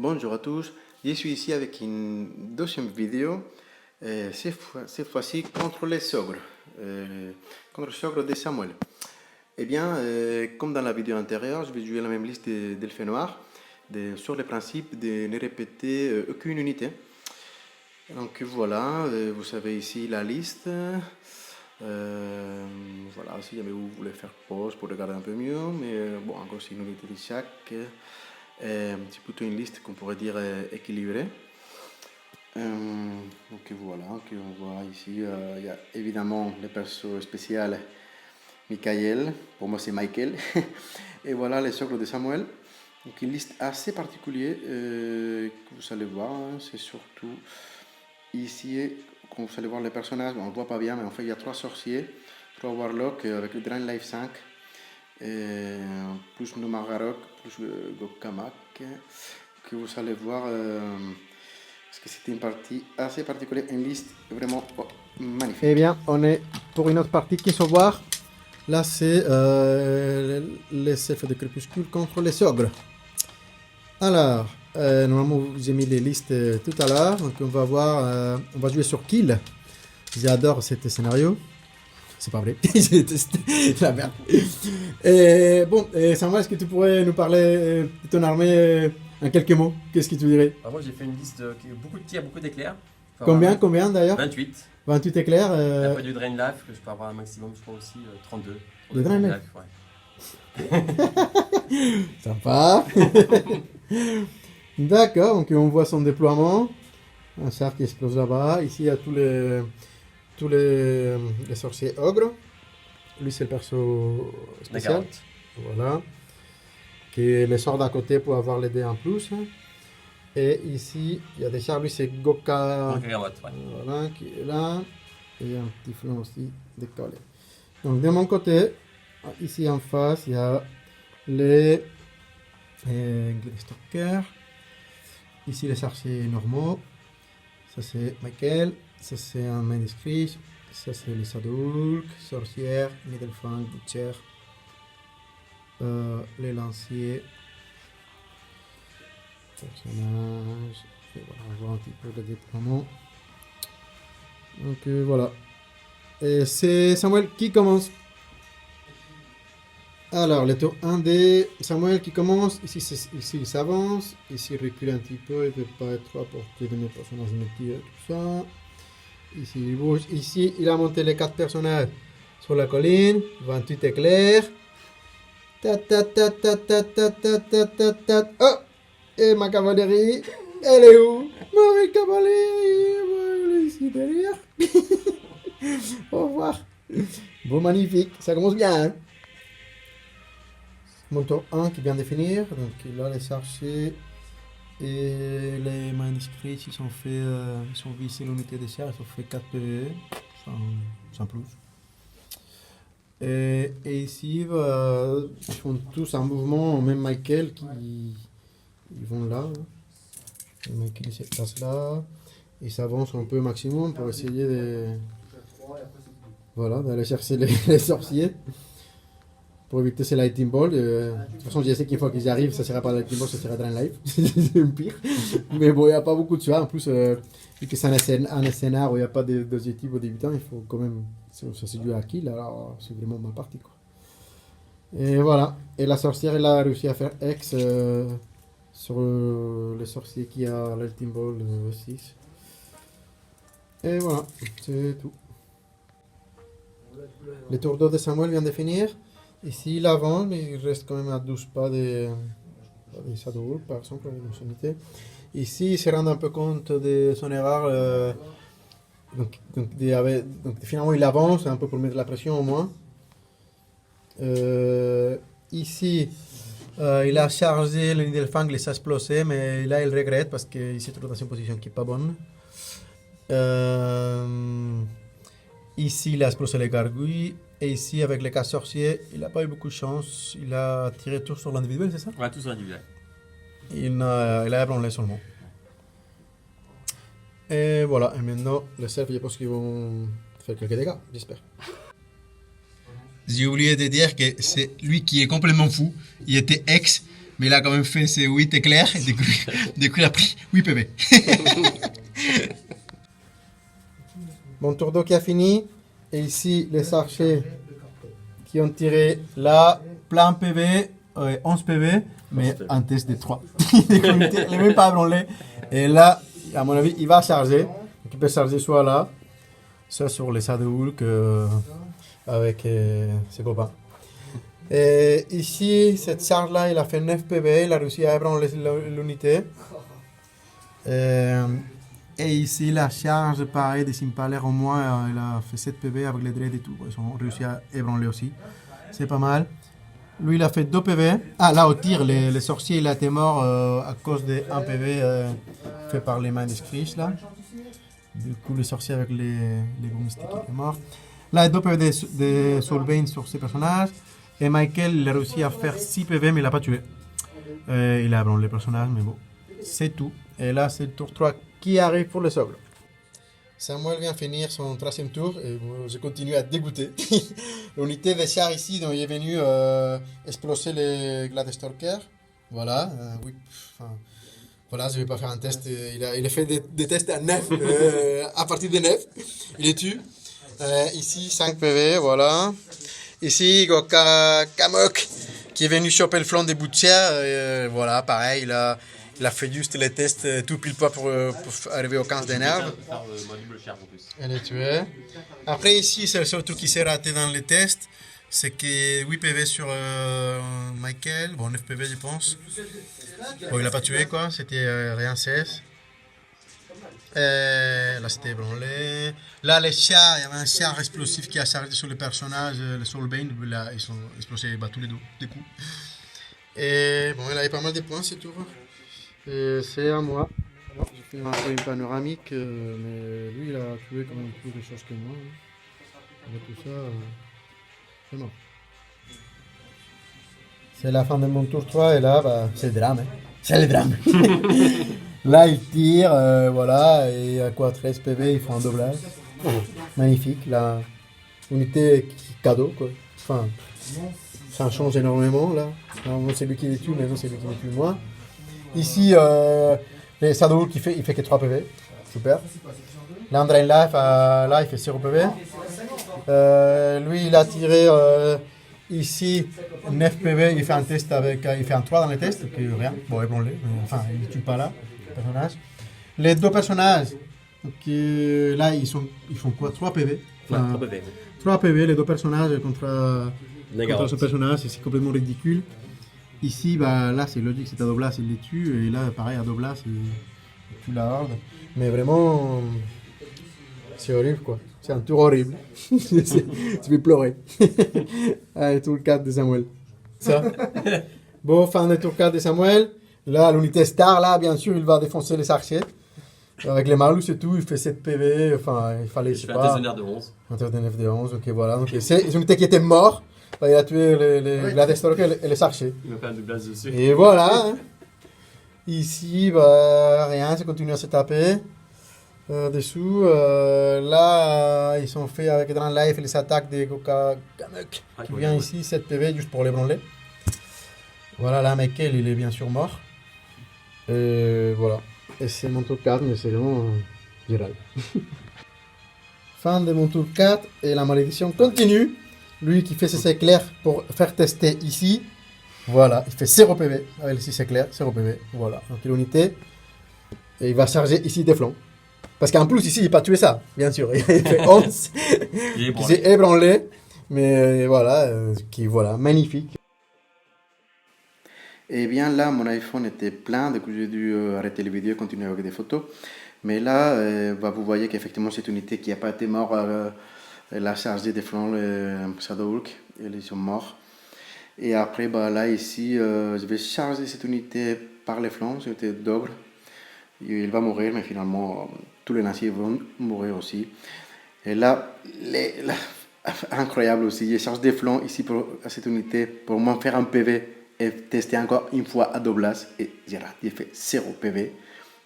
Bonjour à tous, je suis ici avec une deuxième vidéo, cette fois-ci contre le sogre de Samuel. Eh bien, comme dans la vidéo antérieure, je vais jouer la même liste d'elfes noirs sur le principe de ne répéter aucune unité. Donc voilà, vous avez ici la liste. Voilà, si jamais vous voulez faire pause pour regarder un peu mieux, mais bon, encore c'est une unité de chaque. C'est plutôt une liste qu'on pourrait dire équilibrée. Donc voilà, on voit ici, il y a évidemment le perso spécial Michael, pour moi c'est Michael, et voilà les socles de Samuel. Donc une liste assez particulière que vous allez voir, hein, c'est surtout ici, quand vous allez voir les personnages, on ne voit pas bien, mais en fait il y a 3 sorciers, 3 warlocks avec le Drain Life 5, plus Numagarok, plus Gokkamak, que vous allez voir, parce que c'était une partie assez particulière, une liste vraiment magnifique. Eh bien, on est pour une autre partie qui se voit. Là, c'est les elfes de crépuscule contre les ogres. Alors, normalement, vous avez mis les listes tout à l'heure. Donc, on va voir, on va jouer sur Kill. J'adore ce scénario. C'est pas vrai, j'ai détesté la merde. Et bon, Samuel, est-ce que tu pourrais nous parler de ton armée en quelques mots? Qu'est-ce que tu dirais? Moi j'ai fait une liste qui beaucoup de tirs, beaucoup d'éclairs. Combien d'ailleurs? 28. 28 éclairs. Après du Drain Life, que je peux avoir un maximum, je crois aussi 32. De Drain Life, ouais. Sympa. D'accord, donc on voit son déploiement. Un char qui explose là-bas. Ici, il y a tous les sorciers ogres. Lui, c'est le perso spécial. Voilà. Qui les sort d'à côté pour avoir les dés en plus. Et ici, il y a des chars. Lui, c'est Gokka. Voilà, qui est là. Et un petit flanc aussi décollé. Donc, de mon côté, ici en face, il y a les Stalkers. Ici, les sorciers normaux. Ça, c'est Michael. Ça, c'est un manuscrit. Ça, c'est les Sadulk, sorcière, Middlefang, Butcher. Les lanciers. Personnages. Et voilà, on voit un petit peu le déploiement. Donc, voilà. Et c'est Samuel qui commence. Alors, le tour 1 des Samuel qui commence. Ici, il s'avance. Ici, il recule un petit peu. Il ne peut pas être trop à portée de mes personnages métiers, tout ça. Ici, il bouge. Ici, il a monté les 4 personnages sur la colline. 28 éclairs. Ta ta ta ta ta ta ta ta ta ta. Oh! Et ma cavalerie, elle est où? Ma cavalerie, elle est ici derrière. Au revoir. Bon, magnifique. Ça commence bien, hein? Mon tour 1 qui vient de finir. Donc là, les archers et les manuscrits, ils sont faits, ils sont vissés l'unité des chars, ils ont fait 4 PVE, sans plus. Et ici, ils font tous un mouvement, même Michael, ils vont là. Et Michael il se place là. Ils s'avancent un peu au maximum pour essayer d'aller chercher les sorciers. Pour éviter ces Lightning Ball. De toute façon, je sais qu'une fois qu'ils y arrivent, ça ne sera pas Lightning Ball, ça sera Drain Life. C'est un pire. Mais bon, il n'y a pas beaucoup de choix. En plus, vu que c'est un scénar où il n'y a pas d'objectif aux débutants, il faut quand même. Ça se joue à kill, alors c'est vraiment mal parti, quoi. Et voilà. Et la sorcière, elle a réussi à faire X sur le sorcier qui a Lightning Ball 6. Et voilà, c'est tout. Le tour 2 de Samuel vient de finir. Ici, il avance, mais il reste quand même à 12 pas des Sadulk, par exemple, avec une sommité. Ici, il se rend un peu compte de son erreur. Donc, finalement, il avance un peu pour mettre la pression au moins. Ici, il a chargé le Nidelfang, il s'est explosé, mais là, il regrette parce qu'il se trouve dans une position qui n'est pas bonne. Ici, il a explosé les gargouilles. Et ici, avec les 4 sorciers, il n'a pas eu beaucoup de chance. Il a tiré tout sur l'individuel, c'est ça? Ouais, tout sur l'individuel. Il a ébranlé seulement. Et voilà. Et maintenant, les elfes, je pense qu'ils vont faire quelques dégâts, j'espère. J'ai oublié de dire que c'est lui qui est complètement fou. Il était ex, Mais il a quand même fait ses 8 éclairs et du coup il a pris 8 PV. Mon tour d'eau qui a fini. Et ici, les archers qui ont tiré là, plein PV, 11 PV, mais un test de 3. Il n'est même pas branlé. Et là, à mon avis, il va charger. Donc, il peut charger soit là, soit sur les Sadehulk avec ses copains. Et ici, cette charge-là, il a fait 9 PV, il a réussi à ébranler l'unité. Et ici, la charge, pareil, des Impalers, au moins, il a fait 7 PV avec les dreads et tout. Ils ont réussi à ébranler aussi. C'est pas mal. Lui, il a fait 2 PV. Ah, là, au tir, les sorciers, il a été mort à cause de 1 PV fait par les mains des Screech, là. Du coup, le sorcier avec les boomsticks, il est mort. Là, 2 PV de Soulbane sur ces personnages. Et Michael, il a réussi à faire 6 PV, mais il l'a pas tué. Il a ébranlé le personnage, mais bon, c'est tout. Et là, c'est le tour 3 qui arrive pour le socle. Samuel vient finir son 3e tour et je continue à dégoûter. L'unité de char ici, dont il est venu exploser les Gladestalker. Voilà, oui. Enfin, voilà, je ne vais pas faire un test. Il a fait des tests à 9, à partir de 9. Il les tue. Ici, 5 PV, voilà. Ici, Kamok, qui est venu choper le flanc des Butcher. Voilà, pareil, il a fait juste les tests tout pile poids pour arriver au 15 d'énerve. Elle est tuée. Après ici, c'est le seul truc qui s'est raté dans les tests. C'est que 8 PV sur Michael. Bon, 9 PV je pense. Bon, il n'a pas tué quoi, c'était rien 16. Là c'était ébranlé. Là les chars, il y avait un char explosif qui a chargé sur le personnage, le Soulbane. Là ils sont explosés tous les deux des coups. Et bon, il avait pas mal de points, c'est tout. C'est à moi. J'ai fait un peu une panoramique, mais lui il a tué quand même plus de choses que moi. Avec tout ça, c'est mort. C'est la fin de mon tour 3 et là, bah, c'est le drame. Hein. C'est le drame. Là, il tire, voilà, et à quoi 13 PV, il faut un doublage. Magnifique. La unité cadeau, quoi. Enfin, ça change énormément, là. Normalement, c'est lui qui les tue, mais non, c'est lui qui les tue moi. Ici, les Sadehulk, il fait que 3 PV. Super. L'Andrain Life, là, il fait 0 PV. Lui, il a tiré ici 9 PV. Il fait un test avec. Il fait un 3 dans les tests, que rien. Bon, ébranlé. Enfin, il ne tue pas là, le personnage. Les deux personnages, là, ils font quoi 3 PV. Enfin, 3 PV. 3 PV, les deux personnages contre ce personnage, c'est complètement ridicule. Ici, bah, là, c'est logique, c'est à Doblas, il les tue, et là, pareil, à Doblas, il tue la horde. Mais vraiment, c'est horrible, quoi. C'est un tour horrible. Tu vais pleurer. Allez, tour 4 de Samuel. Ça. Bon, fin de tour 4 de Samuel. Là, l'unité star, là, bien sûr, il va défoncer les archers. Avec les malus et tout, il fait 7 PV. Enfin, il fallait, je sais pas. Un test de nerf de 11. Un test de nerf de 11, ok, voilà. Donc, c'est une unité qui était morte. Il a tué les Gladestalker et les archers. Il m'a fait un doublage dessus. Et voilà. Hein. Ici, bah, rien, ça continue à se taper. Dessous, là, ils sont faits avec Drain Life et les attaques des Kamuk qui vient ici, 7 PV juste pour les branler. Voilà, là, Michael, il est bien sûr mort. Et voilà. Et c'est mon tour 4, mais c'est vraiment viral. Fin de mon tour 4 et la malédiction continue. Lui qui fait ses éclairs pour faire tester ici. Voilà, il fait 0 PV avec les 6 éclairs, 0 PV. Voilà, donc l'unité. Et il va charger ici des flancs. Parce qu'en plus, ici, il n'a pas tué ça, bien sûr. Il fait 11. Il s'est ébranlé. Mais voilà, voilà, magnifique. Et bien là, mon iPhone était plein, du coup j'ai dû arrêter la vidéo et continuer avec des photos. Mais là, vous voyez qu'effectivement, cette unité qui n'a pas été morte, elle a chargé des flancs, les Sadehulk, et ils sont morts. Et après, bah, là, ici, je vais charger cette unité par les flancs, cette unité d'ogre. Il va mourir, mais finalement, tous les lanciers vont mourir aussi. Et là, incroyable aussi, je charge des flancs ici pour cette unité pour au moins faire un PV et tester encore une fois à Doblas. Et j'ai fait 0 PV.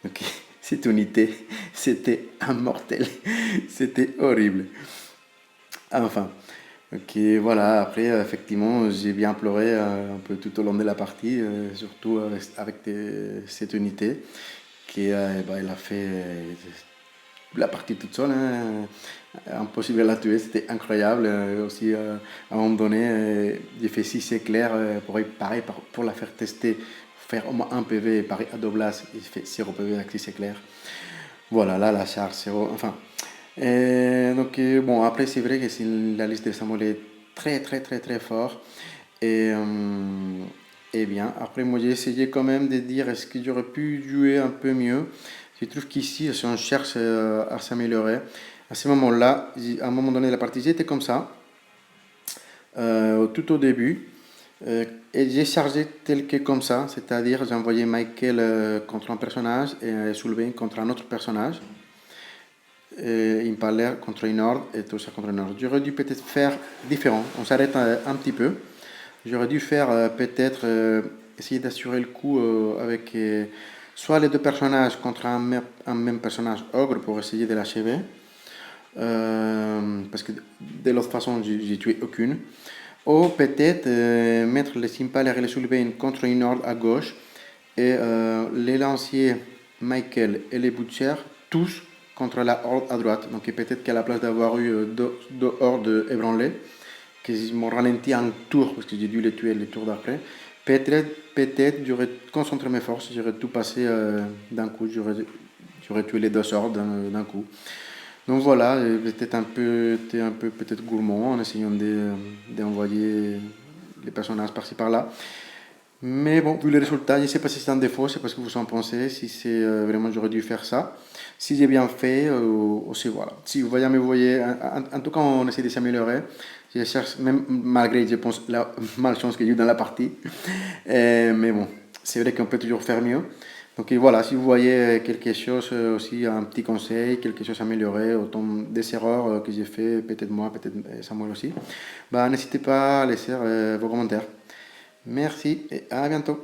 Donc, cette unité, c'était immortel. C'était horrible. Enfin, Ok, voilà, après, effectivement, j'ai bien pleuré un peu tout au long de la partie, surtout avec cette unité qui bah, elle a fait la partie toute seule, hein, impossible à la tuer, c'était incroyable. Aussi, à un moment donné, j'ai fait 6 éclairs pareil, pour la faire tester, faire au moins un PV, pareil à Doblas, il fait 0 PV avec 6 éclairs. Voilà, là, la charge, 0, enfin. Donc, bon, après, c'est vrai que la liste de Samuel est très, très, très, très fort. Et, bien, après, moi, j'ai essayé quand même de dire est-ce que j'aurais pu jouer un peu mieux. Je trouve qu'ici, si on cherche à s'améliorer, à ce moment-là, à un moment donné de la partie, j'étais comme ça, tout au début. Et j'ai chargé tel que comme ça, c'est-à-dire j'ai envoyé Michael contre un personnage et Sylvain contre un autre personnage. Impaler contre une horde et tout ça contre une horde. J'aurais dû peut-être faire différent. On s'arrête un petit peu. J'aurais dû faire peut-être essayer d'assurer le coup avec soit les deux personnages contre un même personnage ogre pour essayer de l'achever. Parce que de l'autre façon, j'ai tué aucune. Ou peut-être mettre les Impaler et les Sullivan contre une horde à gauche et les lanciers Michael et les Butchers tous contre la horde à droite. Donc peut-être qu'à la place d'avoir eu deux hordes ébranlées, qu'ils m'ont ralenti un tour parce que j'ai dû les tuer les tours d'après, peut-être j'aurais concentré mes forces, j'aurais tout passé d'un coup, j'aurais tué les deux hordes d'un coup. Donc voilà, j'étais un peu peut-être gourmand en essayant d'envoyer les personnages par-ci par-là. Mais bon, vu les résultats, je ne sais pas si c'est un défaut, c'est parce que vous en pensez, si c'est vraiment j'aurais dû faire ça. Si j'ai bien fait, aussi voilà. Si vous voyez, me voyez, en tout cas, on essaie de s'améliorer. Je cherche, même malgré, je pense, la malchance qu'il y a eu dans la partie. Mais bon, c'est vrai qu'on peut toujours faire mieux. Donc voilà, si vous voyez quelque chose aussi, un petit conseil, quelque chose à améliorer, autant des erreurs que j'ai fait, peut-être moi, peut-être Samuel aussi, bah, n'hésitez pas à laisser vos commentaires. Merci et à bientôt.